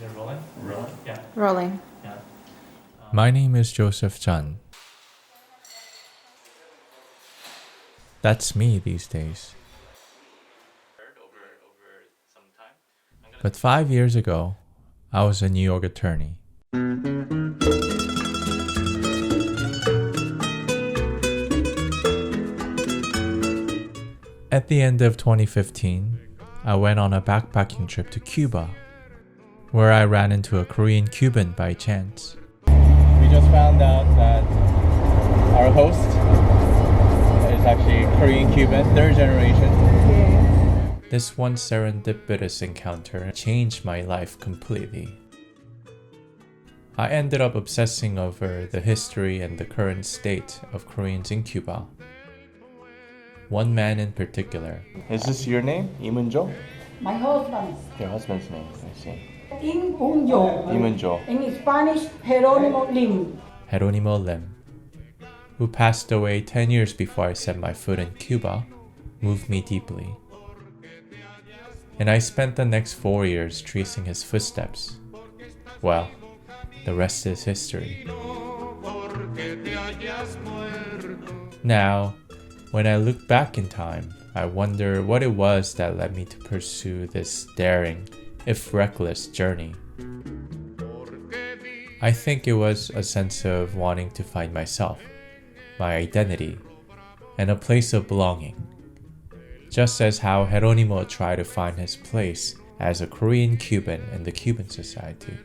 Is it rolling? Rolling. Yeah. Rolling. Yeah. My name is Joseph Chun. That's me these days. But 5 years ago, I was a New York attorney. At the end of 2015, I went on a backpacking trip to Cuba, where I ran into a Korean Cuban by chance. We just found out that our host is actually Korean Cuban, third generation. This one serendipitous encounter changed my life completely. I ended up obsessing over the history and the current state of Koreans in Cuba. One man in particular. Is this your name? Imunjo? My husband, Your husband's name, I see. Imunjo. Imunjo. In Spanish, Jerónimo Lim. Jeronimo Lim, who passed away 10 years before I set my foot in Cuba, moved me deeply. And I spent the next 4 years tracing his footsteps. Well, the rest is history. Now, when I look back in time, I wonder what it was that led me to pursue this daring, if reckless, journey. I think it was a sense of wanting to find myself, my identity, and a place of belonging. Just as how Jeronimo tried to find his place as a Korean Cuban in the Cuban society.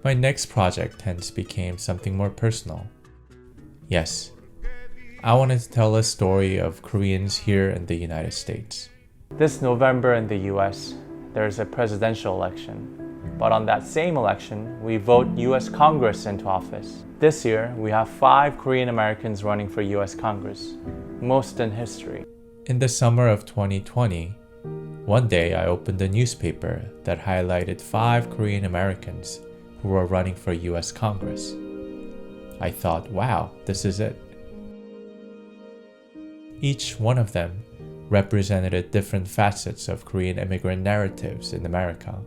My next project hence became something more personal. Yes, I wanted to tell a story of Koreans here in the United States. This November in the US, there's a presidential election. But on that same election, we vote US Congress into office. This year, we have 5 Korean Americans running for US Congress, most in history. In the summer of 2020, one day I opened a newspaper that highlighted 5 Korean Americans who were running for US Congress. I thought, wow, this is it. Each one of them represented different facets of Korean immigrant narratives in America,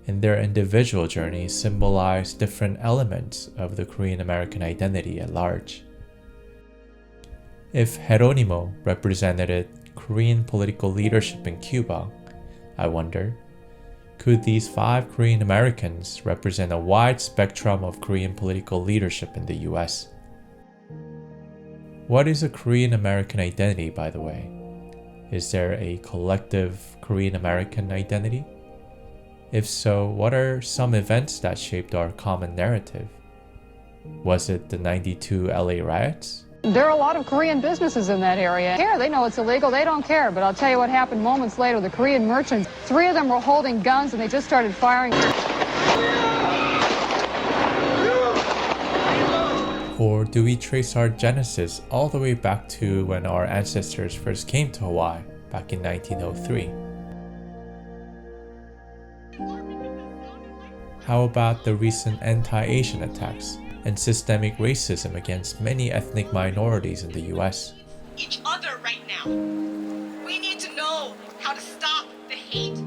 and their individual journeys symbolized different elements of the Korean American identity at large. If Jeronimo represented Korean political leadership in Cuba, I wonder, could these 5 Korean Americans represent a wide spectrum of Korean political leadership in the US? What is a Korean American identity, by the way? Is there a collective Korean American identity? If so, what are some events that shaped our common narrative? Was it the '92 LA riots? There are a lot of Korean businesses in that area. They know it's illegal, they don't care. But I'll tell you what happened moments later. The Korean merchants, 3 of them were holding guns and they just started firing. Or do we trace our genesis all the way back to when our ancestors first came to Hawaii back in 1903? How about the recent anti-Asian attacks and systemic racism against many ethnic minorities in the US? Each other right now. We need to know how to stop the hate.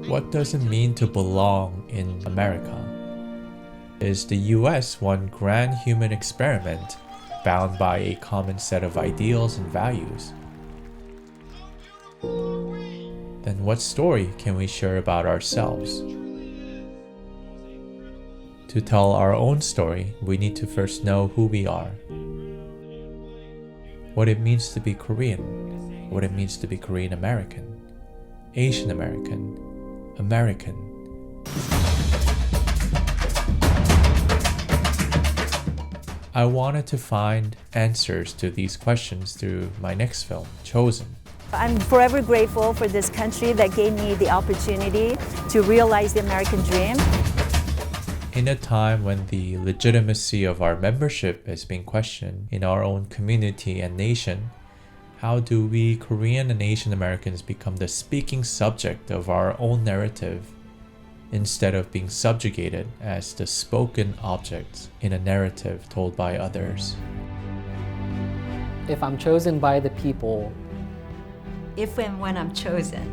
What does it mean to belong in America? Is the US one grand human experiment bound by a common set of ideals and values? Then what story can we share about ourselves? To tell our own story, we need to first know who we are. What it means to be Korean, what it means to be Korean American, Asian American, American. I wanted to find answers to these questions through my next film, Chosen. I'm forever grateful for this country that gave me the opportunity to realize the American dream. In a time when the legitimacy of our membership is being questioned in our own community and nation, how do we Korean and Asian Americans become the speaking subject of our own narrative instead of being subjugated as the spoken object in a narrative told by others? If I'm chosen by the people, If and when I'm chosen,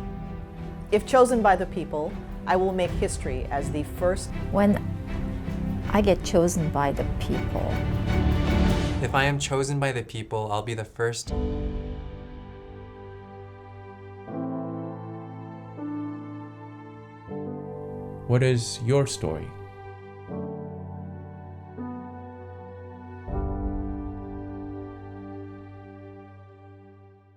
If chosen by the people, I will make history as the first. When I get chosen by the people. If I am chosen by the people, I'll be the first. What is your story?